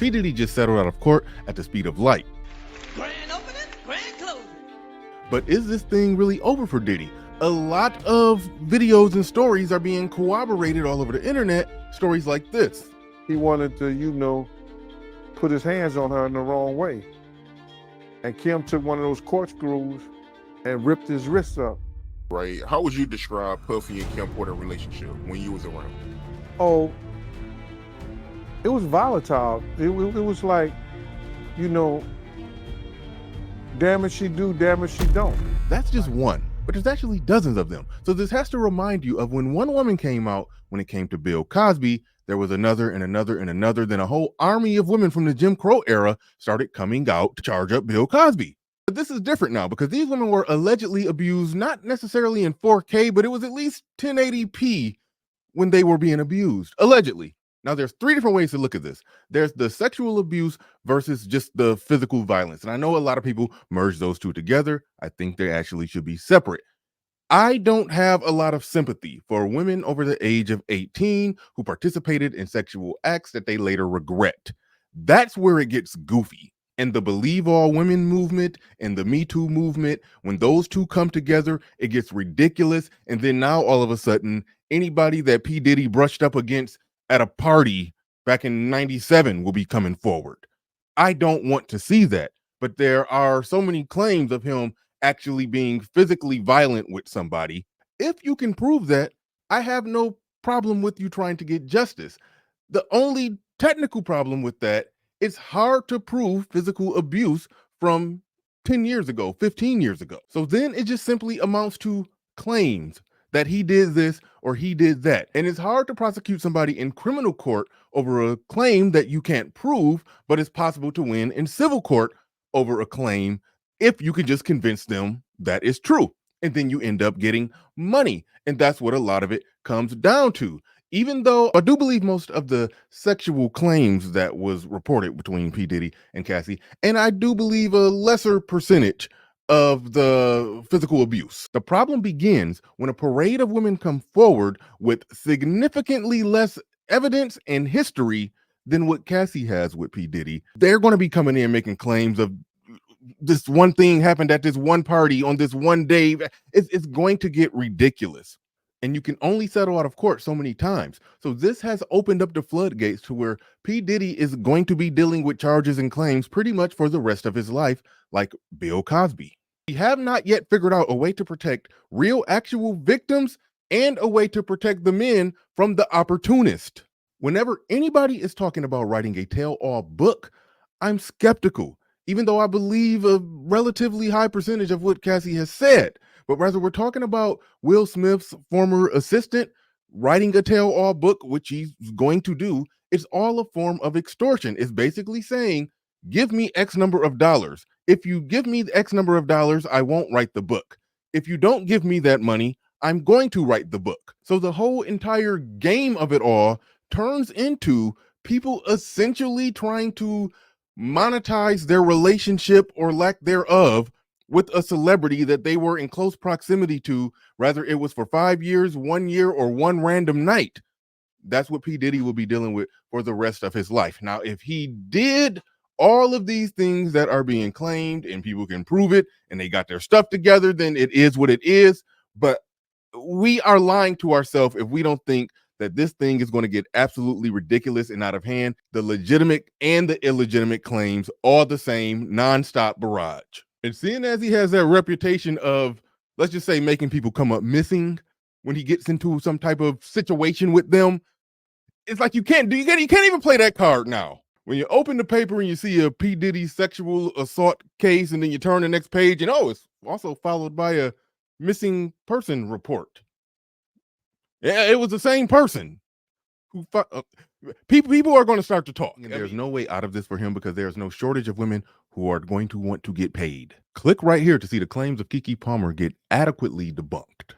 P. Diddy just settled out of court at the speed of light. Grand opening, grand closing. But is this thing really over for Diddy? A lot of videos and stories are being corroborated all over the internet, stories like this. He wanted to, put his hands on her in the wrong way. And Kim took one of those corkscrews and ripped his wrists up. Right. How would you describe Puffy and Kim Porter relationship when you was around? Oh, it was volatile. It was like, damn it she do, damn it she don't. That's just one, but there's actually dozens of them. So this has to remind you of when one woman came out when it came to Bill Cosby, there was another and another and another, then a whole army of women from the Jim Crow era started coming out to charge up Bill Cosby. But this is different now because these women were allegedly abused, not necessarily in 4K, but it was at least 1080p when they were being abused, allegedly. Now, there's three different ways to look at this. There's the sexual abuse versus just the physical violence. And I know a lot of people merge those two together. I think they actually should be separate. I don't have a lot of sympathy for women over the age of 18 who participated in sexual acts that they later regret. That's where it gets goofy. And the Believe All Women movement and the Me Too movement, when those two come together, it gets ridiculous. And then now all of a sudden, anybody that P. Diddy brushed up against at a party back in 97 will be coming forward. I don't want to see that. But there are so many claims of him actually being physically violent with somebody. If you can prove that, I have no problem with you trying to get justice. The only technical problem with that, it's hard to prove physical abuse from 10 years ago, 15 years ago. So then it just simply amounts to claims that he did this or he did that. And it's hard to prosecute somebody in criminal court over a claim that you can't prove, but it's possible to win in civil court over a claim if you can just convince them that is true. And then you end up getting money. And that's what a lot of it comes down to. Even though I do believe most of the sexual claims that was reported between P. Diddy and Cassie, and I do believe a lesser percentage of the physical abuse. The problem begins when a parade of women come forward with significantly less evidence and history than what Cassie has with P. Diddy. They're going to be coming in making claims of this one thing happened at this one party on this one day. It's going to get ridiculous. And you can only settle out of court so many times. So this has opened up the floodgates to where P. Diddy is going to be dealing with charges and claims pretty much for the rest of his life, like Bill Cosby. We have not yet figured out a way to protect real actual victims and a way to protect the men from the opportunist. Whenever anybody is talking about writing a tell-all book, I'm skeptical, even though I believe a relatively high percentage of what Cassie has said. But rather, we're talking about Will Smith's former assistant writing a tell-all book, which he's going to do. It's all a form of extortion. It's basically saying, give me X number of dollars. If you give me X number of dollars, I won't write the book. If you don't give me that money, I'm going to write the book. So the whole entire game of it all turns into people essentially trying to monetize their relationship or lack thereof with a celebrity that they were in close proximity to, whether it was for 5 years, 1 year, or one random night. That's what P. Diddy will be dealing with for the rest of his life. Now, if he did all of these things that are being claimed and people can prove it and they got their stuff together, then it is what it is. But we are lying to ourselves if we don't think that this thing is going to get absolutely ridiculous and out of hand. The legitimate and the illegitimate claims, all the same, nonstop barrage. And seeing as he has that reputation of, let's just say, making people come up missing when he gets into some type of situation with them, it's like you can't even play that card now. When you open the paper and you see a P. Diddy sexual assault case, and then you turn the next page and it's also followed by a missing person report. Yeah, it was the same person. People are going to start to talk. And there's no way out of this for him because there's no shortage of women who are going to want to get paid. Click right here to see the claims of Keke Palmer get adequately debunked.